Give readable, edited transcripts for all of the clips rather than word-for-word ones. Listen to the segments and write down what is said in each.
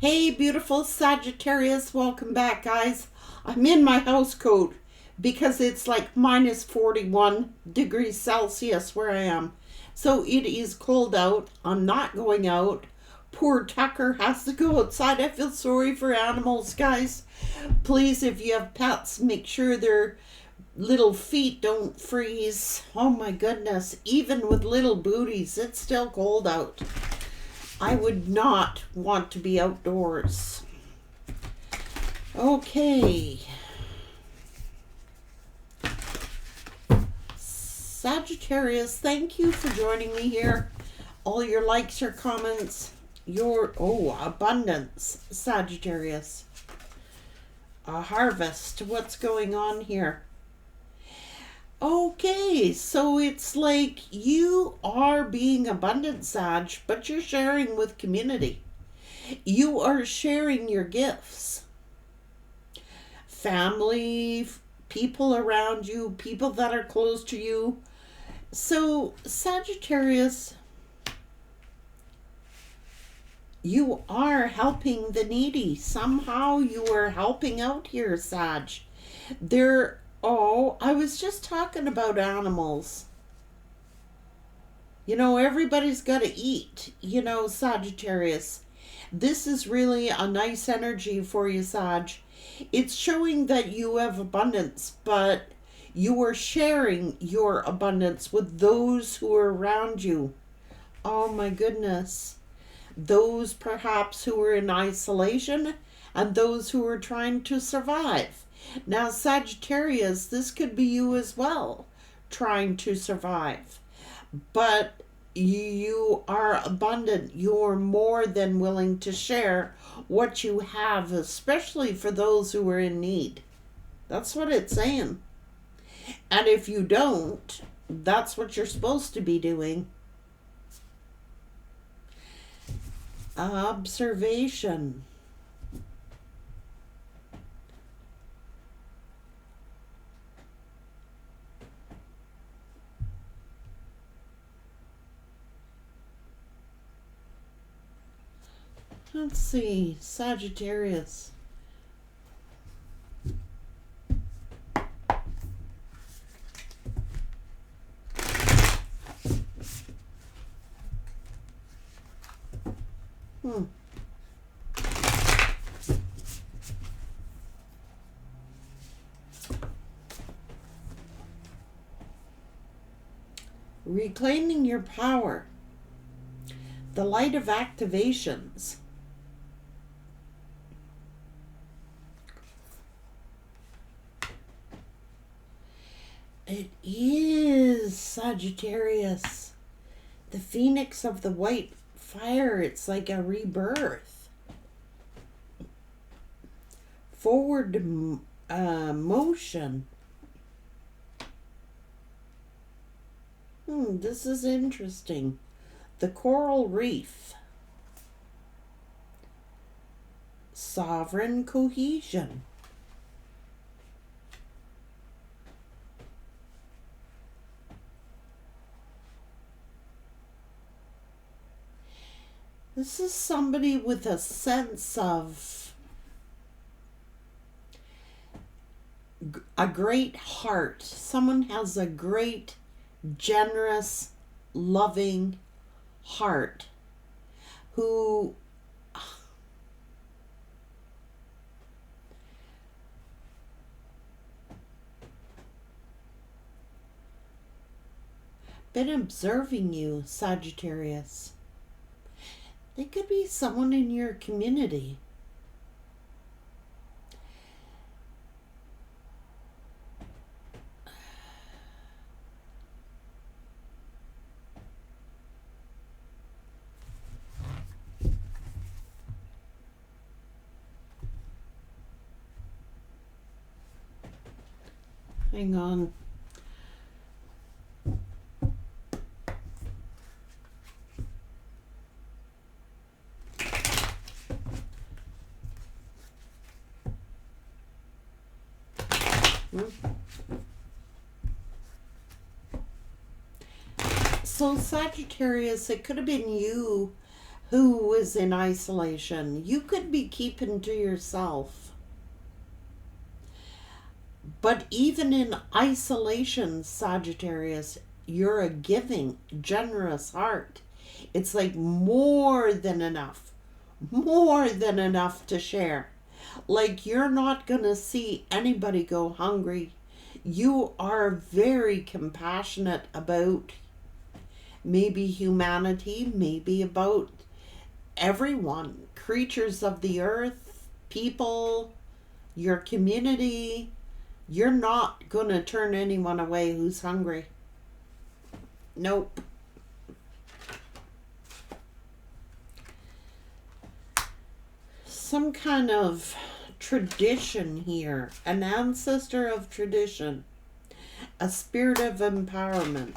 Hey, beautiful Sagittarius, welcome back, guys. I'm in my house coat because it's like minus 41 degrees Celsius where I am. So it is cold out. I'm not going out. Poor Tucker has to go outside. I feel sorry for animals, guys. Please, if you have pets, make sure their little feet don't freeze. Oh my goodness. Even with little booties, it's still cold out. I would not want to be outdoors. Okay. Sagittarius, thank you for joining me here. All your likes, your comments, your abundance, Sagittarius. A harvest. What's going on here? Okay, so it's like you are being abundant, Sag, but you're sharing with community. You are sharing your gifts. Family, people around you, people that are close to you. So, Sagittarius, you are helping the needy. Somehow you are helping out here, Sag. I was just talking about animals. Everybody's got to eat, Sagittarius. This is really a nice energy for you, Sag. It's showing that you have abundance, but you are sharing your abundance with those who are around you. Oh my goodness. Those perhaps who are in isolation and those who are trying to survive. Now, Sagittarius, this could be you as well, trying to survive. But you are abundant. You're more than willing to share what you have, especially for those who are in need. That's what it's saying. And if you don't, that's what you're supposed to be doing. Observation. Let's see, Sagittarius. Reclaiming your power. The light of activations. It is Sagittarius. The phoenix of the white fire. It's like a rebirth. Forward motion. This is interesting. The coral reef. Sovereign cohesion. This is somebody with a sense of a great heart. Someone has a great, generous, loving heart who been observing you, Sagittarius. They could be someone in your community. Hang on. So Sagittarius, it could have been you who is in isolation. You could be keeping to yourself. But even in isolation, Sagittarius, you're a giving, generous heart. It's like more than enough. More than enough to share. Like you're not going to see anybody go hungry. You are very compassionate about maybe humanity, maybe about everyone, creatures of the earth, people, your community. You're not going to turn anyone away who's hungry. Nope. Some kind of tradition here, an ancestor of tradition, a spirit of empowerment,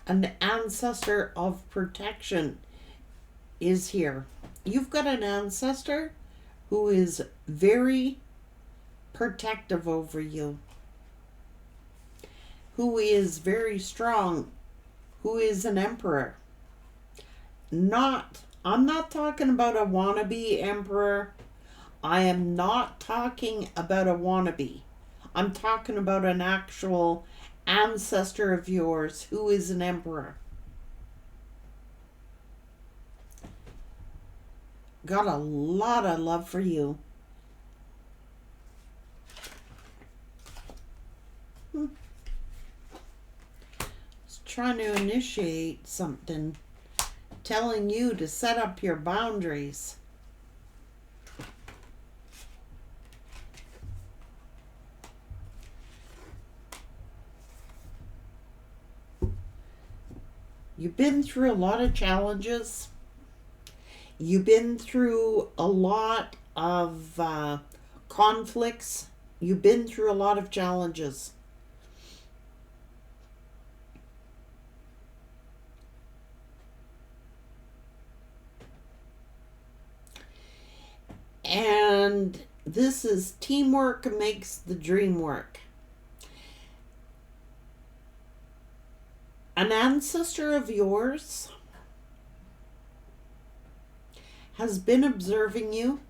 an ancestor of protection is here. You've got an ancestor who is very protective over you, who is very strong, who is an emperor. I'm not talking about a wannabe emperor. I am not talking about a wannabe. I'm talking about an actual ancestor of yours who is an emperor. Got a lot of love for you. Just trying to initiate something, telling you to set up your boundaries. You've been through a lot of challenges. You've been through a lot of conflicts. You've been through a lot of challenges. And this is teamwork makes the dream work. An ancestor of yours has been observing you,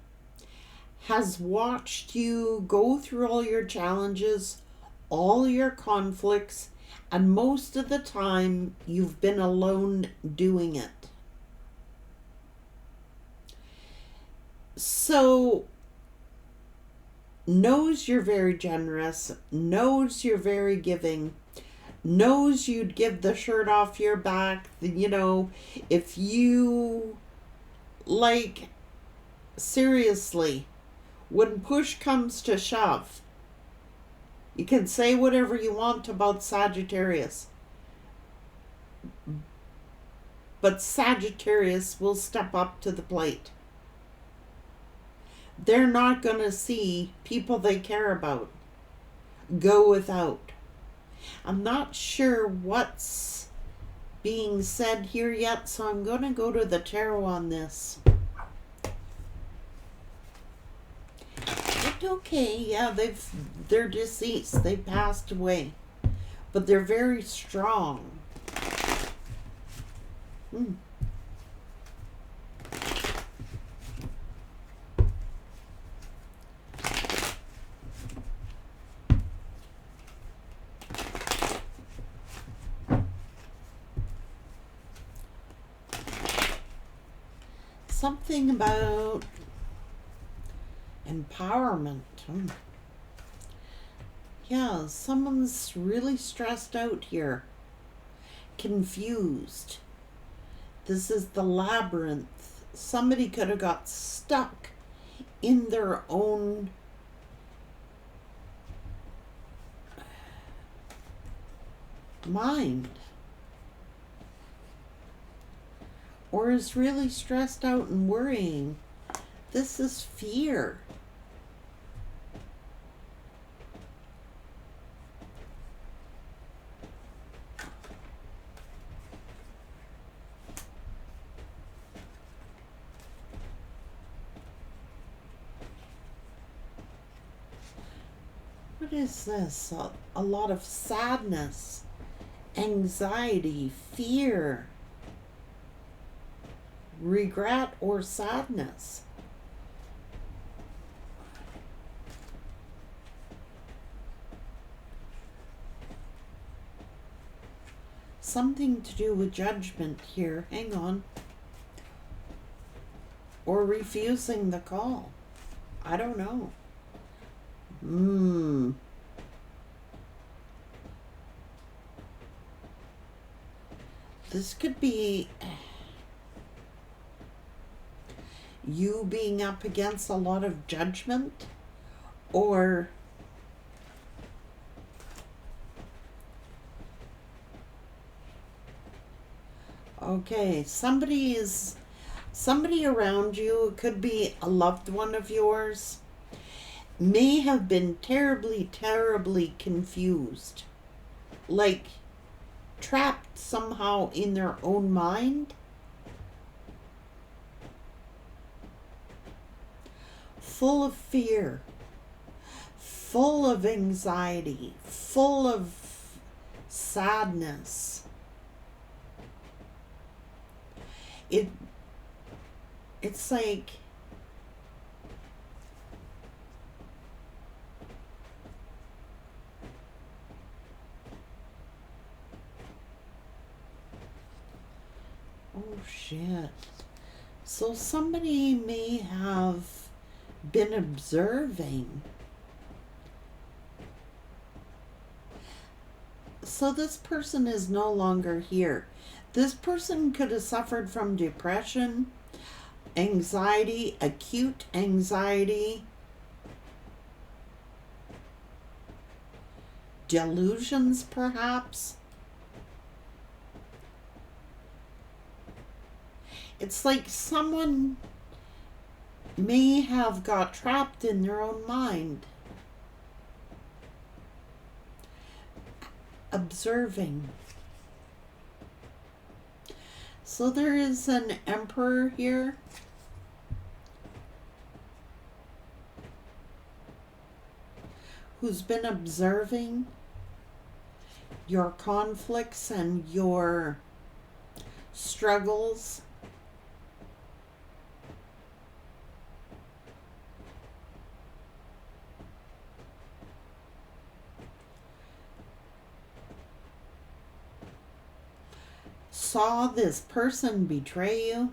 has watched you go through all your challenges, all your conflicts, and most of the time you've been alone doing it. So, knows you're very generous, knows you're very giving, knows you'd give the shirt off your back, if you, seriously, when push comes to shove, you can say whatever you want about Sagittarius, but Sagittarius will step up to the plate. They're not going to see people they care about go without. I'm not sure what's being said here yet, so I'm going to go to the tarot on this. It's okay, yeah, they're deceased, they passed away, but they're very strong. Something about empowerment. Yeah, someone's really stressed out here. Confused. This is the labyrinth. Somebody could have got stuck in their own mind. Or is really stressed out and worrying. This is fear. What is this? A lot of sadness, anxiety, fear. regret or sadness. Something to do with judgment here. Hang on. Or refusing the call. I don't know. This could be you being up against a lot of judgment, or okay, somebody around you, it could be a loved one of yours, may have been terribly confused, like trapped somehow in their own mind, full of fear, full of anxiety, full of sadness. It's like oh shit. So somebody may have been observing. So this person is no longer here. This person could have suffered from depression, anxiety, acute anxiety, delusions perhaps. It's like someone may have got trapped in their own mind, observing. So there is an emperor here. Who's been observing your conflicts and your struggles. Saw this person betray you.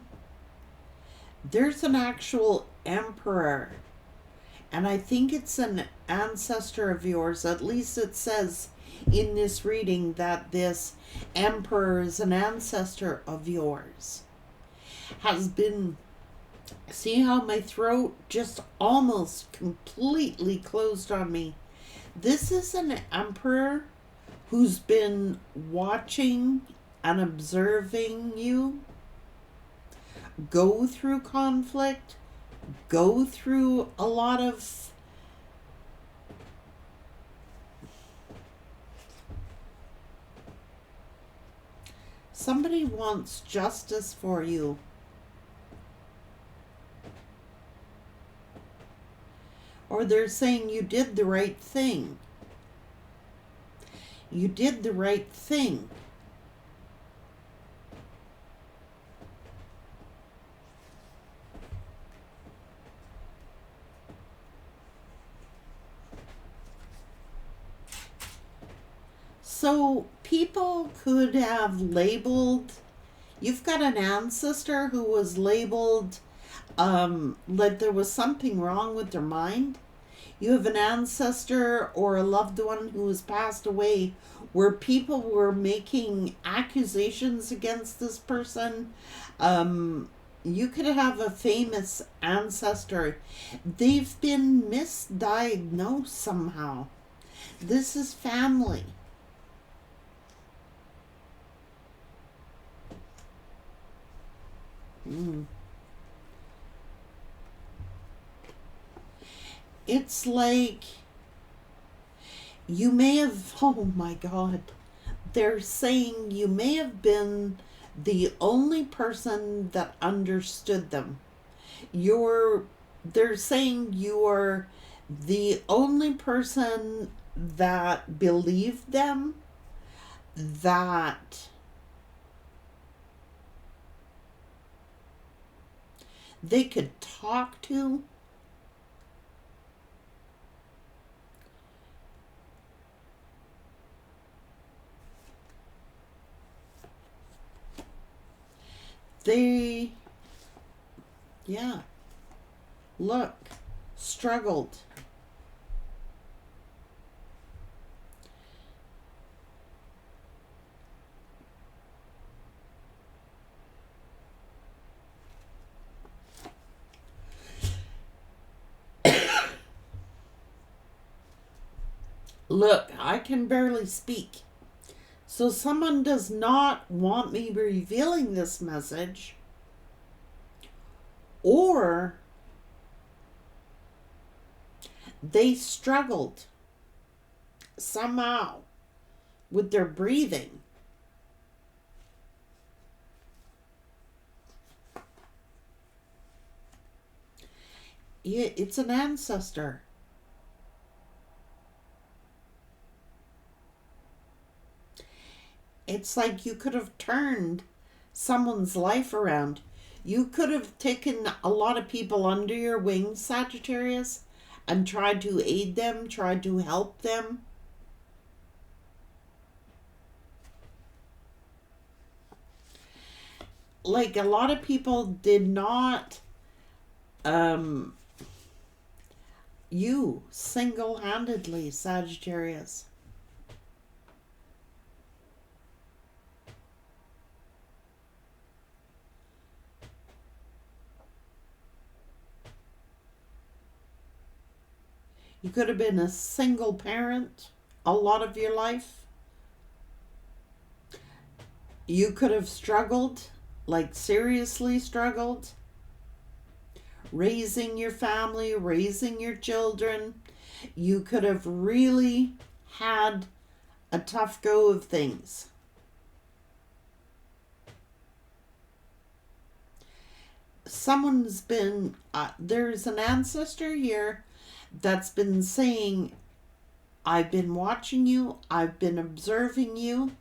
There's an actual emperor, and I think it's an ancestor of yours. At least it says in this reading that this emperor is an ancestor of yours. Has been, see how my throat just almost completely closed on me? This is an emperor who's been watching and observing you go through conflict, go through a lot of somebody wants justice for you. Or they're saying you did the right thing. You did the right thing. So people could have labeled, you've got an ancestor who was labeled like there was something wrong with their mind. You have an ancestor or a loved one who has passed away where people were making accusations against this person. You could have a famous ancestor. They've been misdiagnosed somehow. This is family. It's like you may have, oh my God, they're saying you may have been the only person that understood them. They're saying you're the only person that believed them, that they could talk to. They, yeah, look, struggled. Look, I can barely speak. So someone does not want me revealing this message, or they struggled somehow with their breathing. It's an ancestor. It's like you could have turned someone's life around. You could have taken a lot of people under your wing, Sagittarius, and tried to aid them, tried to help them. Like a lot of people did not, you single-handedly, Sagittarius. You could have been a single parent a lot of your life. You could have struggled, like seriously struggled, raising your family, raising your children. You could have really had a tough go of things. Someone's been, there's an ancestor here that's been saying, I've been watching you, I've been observing you,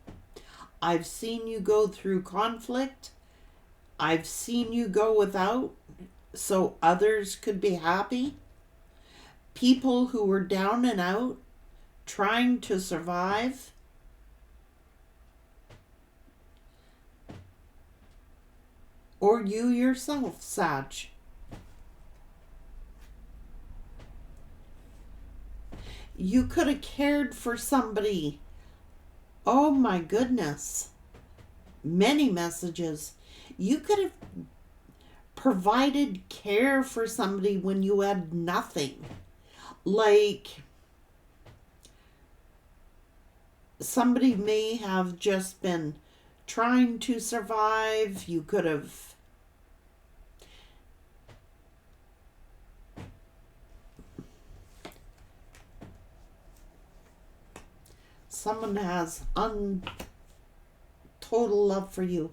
I've seen you go through conflict, I've seen you go without so others could be happy. People who were down and out, trying to survive. Or you yourself, Sag. You could have cared for somebody. Oh my goodness. Many messages. You could have provided care for somebody when you had nothing. Like, somebody may have just been trying to survive. You could have someone has total love for you.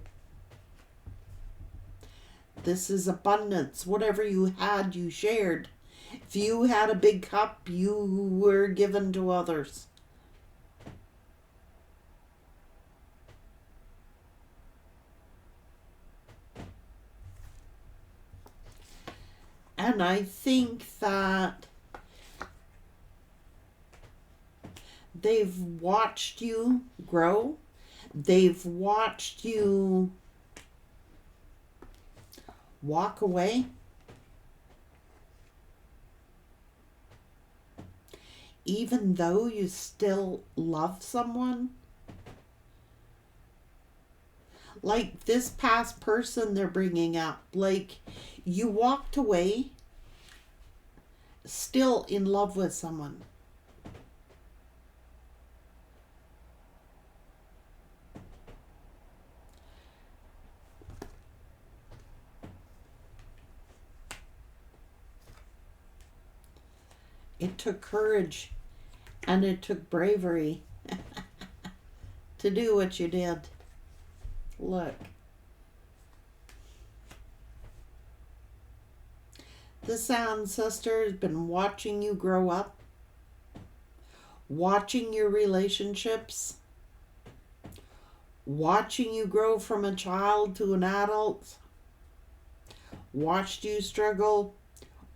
This is abundance. Whatever you had, you shared. If you had a big cup, you were given to others. And I think that they've watched you grow. They've watched you walk away. Even though you still love someone. Like this past person they're bringing up. Like you walked away still in love with someone. It took courage and it took bravery to do what you did. Look. This ancestor has been watching you grow up, watching your relationships, watching you grow from a child to an adult, watched you struggle,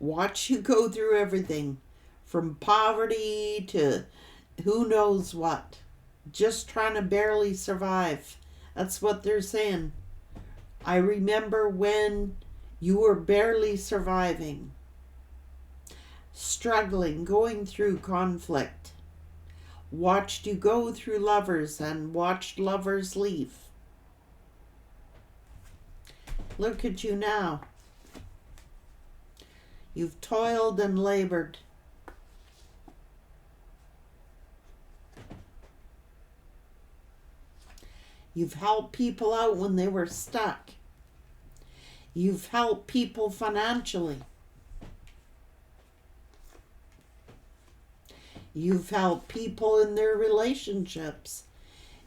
watched you go through everything from poverty to who knows what. Just trying to barely survive. That's what they're saying. I remember when you were barely surviving, struggling, going through conflict. Watched you go through lovers and watched lovers leave. Look at you now. You've toiled and labored. You've helped people out when they were stuck. You've helped people financially. You've helped people in their relationships.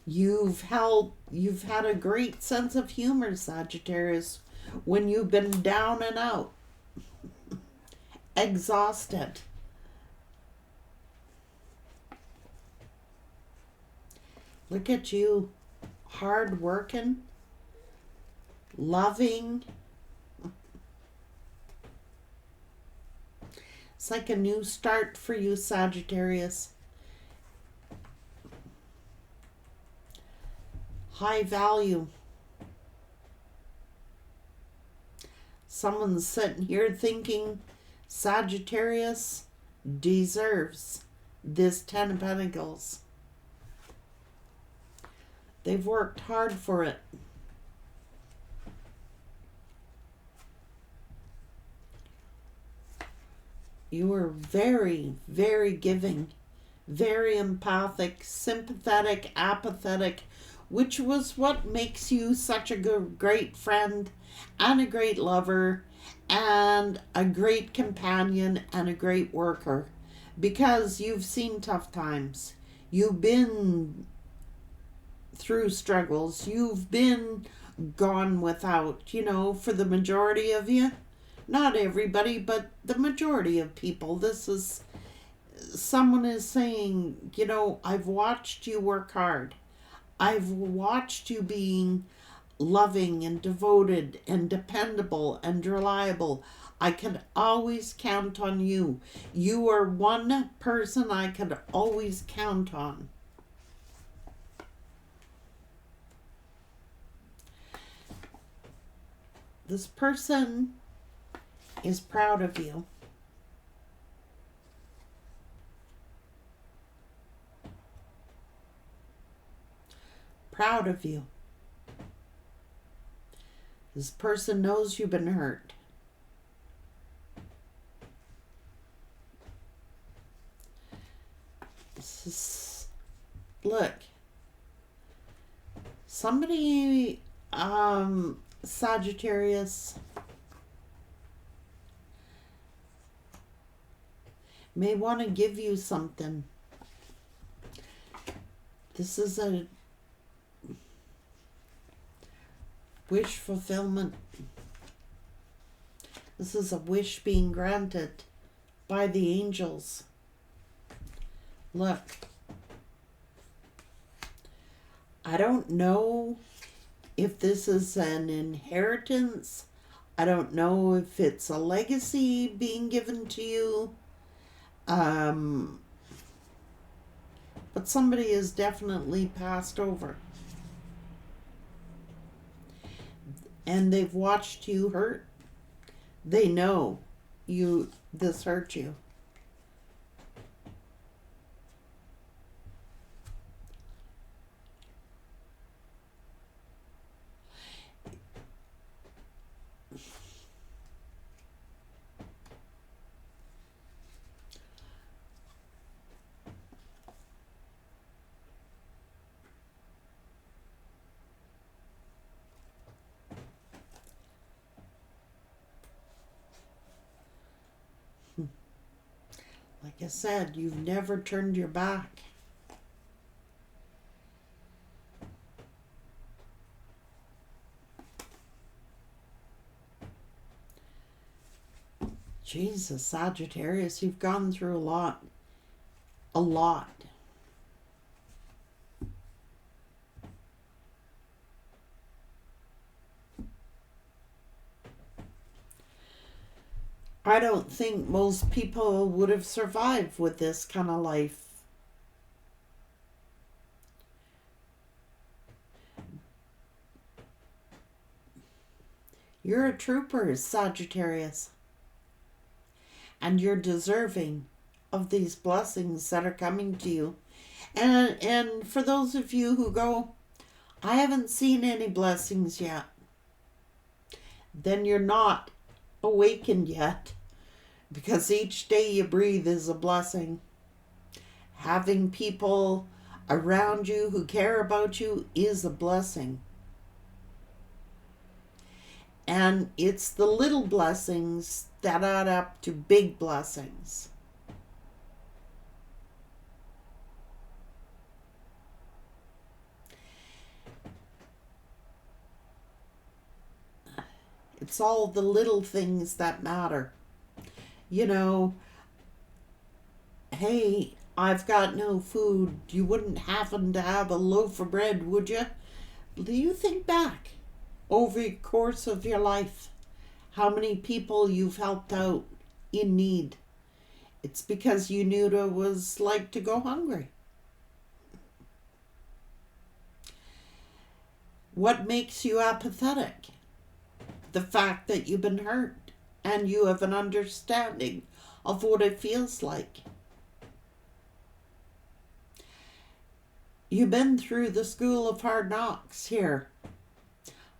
You've had a great sense of humor, Sagittarius, when you've been down and out, exhausted. Look at you, hard working, loving. It's like a new start for you, Sagittarius. High value. Someone's sitting here thinking Sagittarius deserves this 10 of Pentacles. They've worked hard for it. You were very, very giving, very empathic, sympathetic, apathetic, which was what makes you such a great friend and a great lover and a great companion and a great worker, because you've seen tough times. You've been through struggles. You've been gone without, for the majority of you. Not everybody, but the majority of people. Someone is saying, I've watched you work hard. I've watched you being loving and devoted and dependable and reliable. I can always count on you. You are one person I could always count on. This person is proud of you. Proud of you. This person knows you've been hurt. Look. Somebody, Sagittarius, may want to give you something. This is a wish fulfillment. This is a wish being granted by the angels. Look. I don't know if this is an inheritance. I don't know if it's a legacy being given to you. But somebody is definitely passed over. And they've watched you hurt. They know this hurt you. Like I said, you've never turned your back. Jesus, Sagittarius, you've gone through a lot. A lot. don't think most people would have survived with this kind of life. You're a trooper, Sagittarius. And you're deserving of these blessings that are coming to you. And for those of you who go, I haven't seen any blessings yet, then you're not awakened yet, because each day you breathe is a blessing. Having people around you who care about you is a blessing. And it's the little blessings that add up to big blessings. It's all the little things that matter. You know, hey, I've got no food. You wouldn't happen to have a loaf of bread, would you? Do you think back over the course of your life how many people you've helped out in need? It's because you knew what it was like to go hungry. What makes you apathetic? The fact that you've been hurt and you have an understanding of what it feels like. You've been through the school of hard knocks here,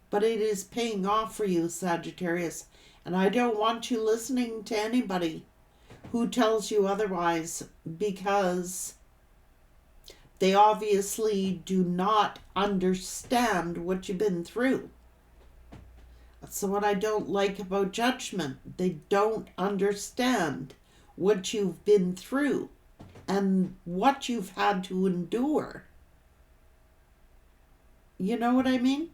but it is paying off for you, Sagittarius. And I don't want you listening to anybody who tells you otherwise, because they obviously do not understand what you've been through. So what I don't like about judgment, they don't understand what you've been through and what you've had to endure. You know what I mean?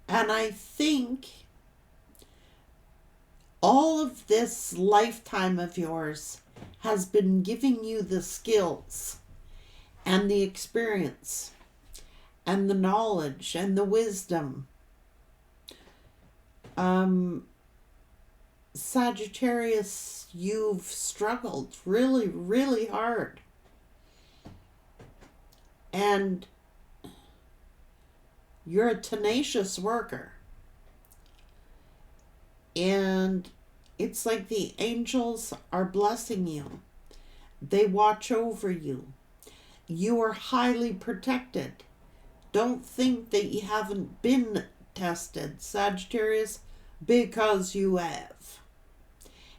And I think all of this lifetime of yours has been giving you the skills and the experience and the knowledge and the wisdom. Sagittarius, you've struggled really, really hard. And you're a tenacious worker. And it's like the angels are blessing you. They watch over you. You are highly protected. Don't think that you haven't been tested, Sagittarius, because you have.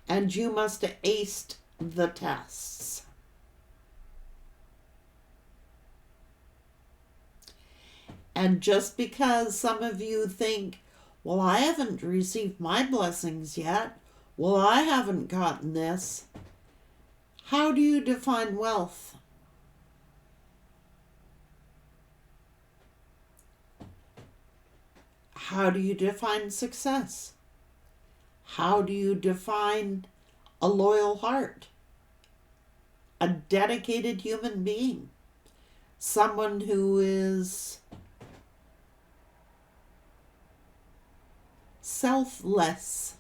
And you must have aced the tests. And just because some of you think, well, I haven't received my blessings yet, well, I haven't gotten this. How do you define wealth? How do you define success? How do you define a loyal heart? A dedicated human being? Someone who is selfless.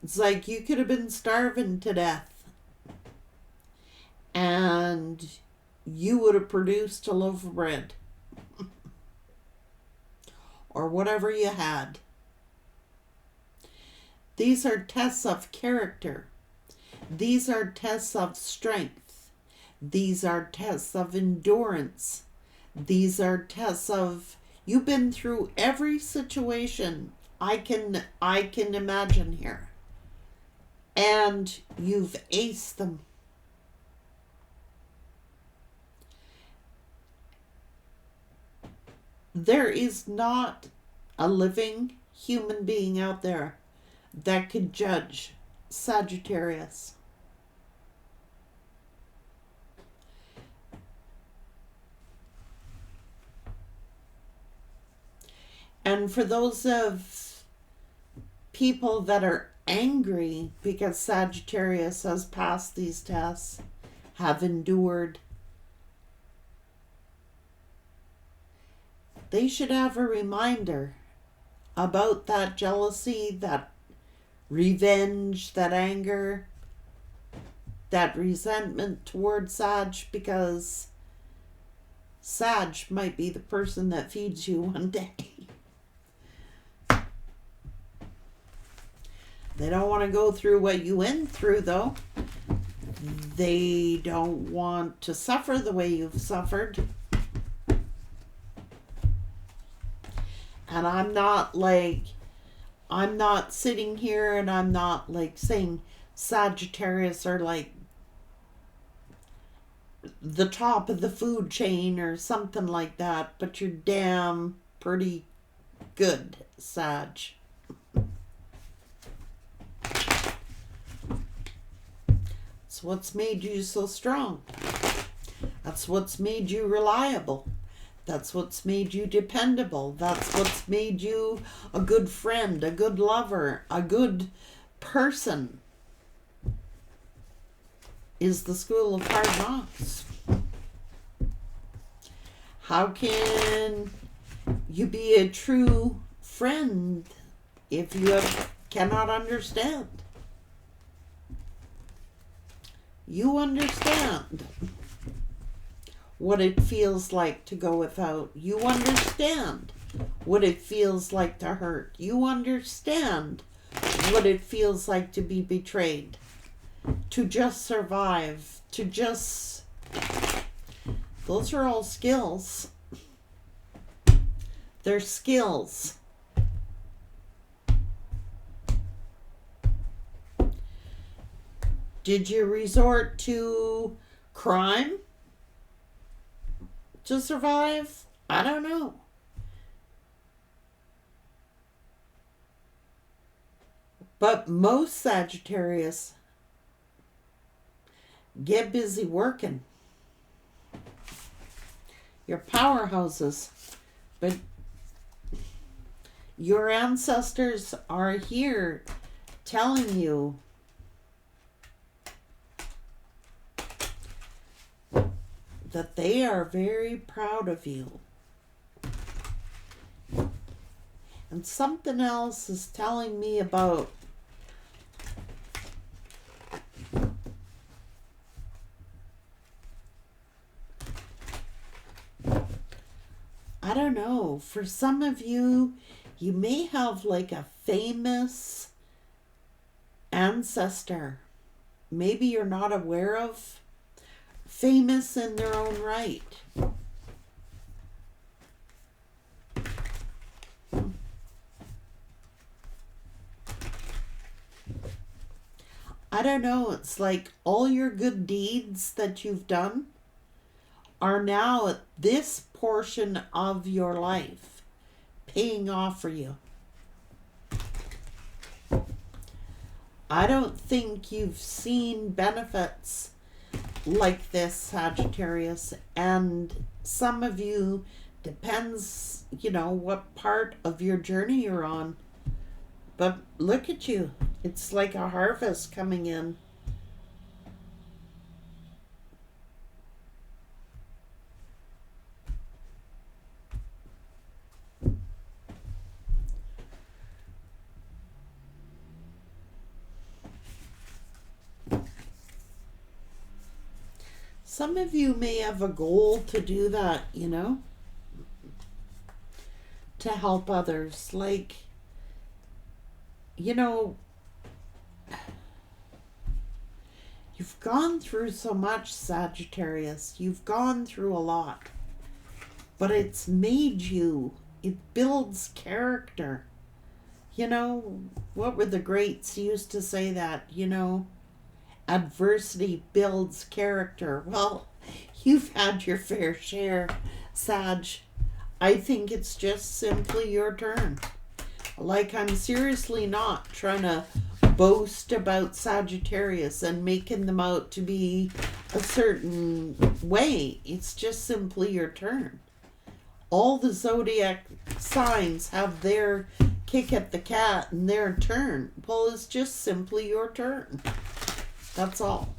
It's like you could have been starving to death and you would have produced a loaf of bread or whatever you had. These are tests of character. These are tests of strength. These are tests of endurance. These are tests of, you've been through every situation I can imagine here. And you've aced them. There is not a living human being out there that could judge Sagittarius. And for those of people that are angry because Sagittarius has passed these tests, have endured, They should have a reminder about that jealousy, that revenge, that anger, that resentment towards Sag, because Sag might be the person that feeds you one day. They don't want to go through what you went through, though. They don't want to suffer the way you've suffered. And I'm not sitting here and I'm not like saying Sagittarius are like the top of the food chain or something like that, but you're damn pretty good, Sag. That's what's made you so strong. That's what's made you reliable. That's what's made you dependable. That's what's made you a good friend, a good lover, a good person. Is the school of hard knocks. How can you be a true friend if you cannot understand? You understand what it feels like to go without. You understand what it feels like to hurt. You understand what it feels like to be betrayed. To just survive. To just... Those are all skills. They're skills. Did you resort to crime to survive? I don't know. But most Sagittarius get busy working. You're powerhouses. But your ancestors are here telling you that they are very proud of you. And something else is telling me about I don't know, for some of you, you may have like a famous ancestor. Maybe you're not aware of. Famous in their own right. I don't know, it's like all your good deeds that you've done are now at this portion of your life paying off for you. I don't think you've seen benefits like this, Sagittarius, and some of you, depends, what part of your journey you're on. But look at you. It's like a harvest coming in. Some of you may have a goal to do that, to help others. Like, you've gone through so much, Sagittarius. You've gone through a lot. But it's made you. It builds character. What were the greats used to say that, adversity builds character. Well, you've had your fair share, Sag. I think it's just simply your turn. Like, I'm seriously not trying to boast about Sagittarius and making them out to be a certain way. It's just simply your turn. All the zodiac signs have their kick at the cat and their turn. Well, it's just simply your turn. That's all.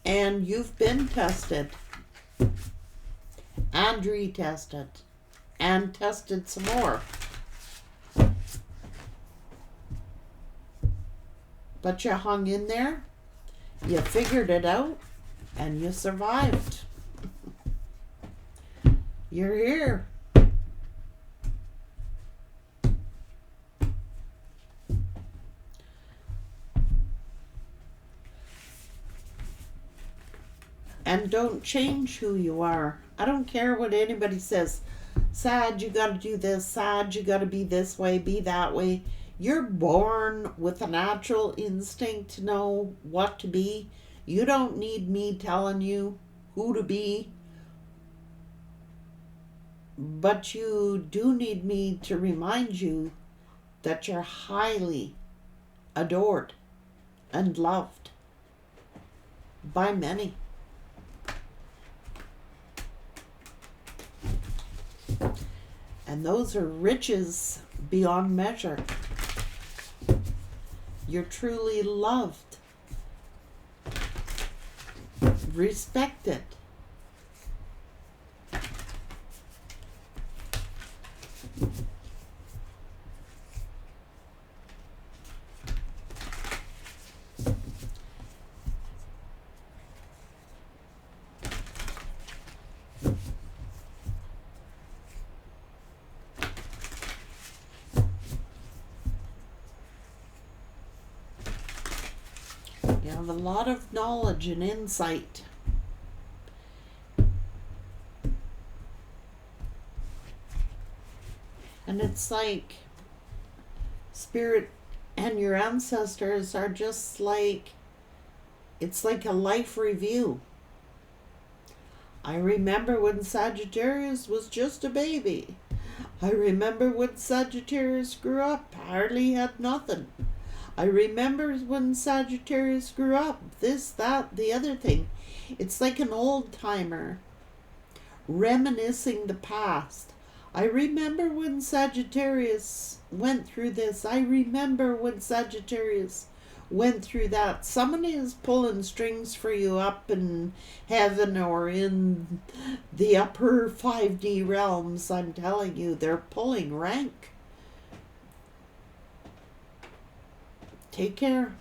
And you've been tested. and retested and tested some more. But you hung in there, you figured it out, and you survived. You're here. And don't change who you are. I don't care what anybody says. Sag, you gotta do this. Sag, you gotta be this way, be that way. You're born with a natural instinct to know what to be. You don't need me telling you who to be. But you do need me to remind you that you're highly adored and loved by many. And those are riches beyond measure. You're truly loved, respected. You have a lot of knowledge and insight. And it's like spirit and your ancestors are just like, it's like a life review. I remember when Sagittarius was just a baby. I remember when Sagittarius grew up, hardly had nothing. I remember when Sagittarius grew up, this, that, the other thing. It's like an old timer reminiscing the past. I remember when Sagittarius went through this. I remember when Sagittarius went through that. Somebody is pulling strings for you up in heaven or in the upper 5D realms. I'm telling you, they're pulling rank. Take care.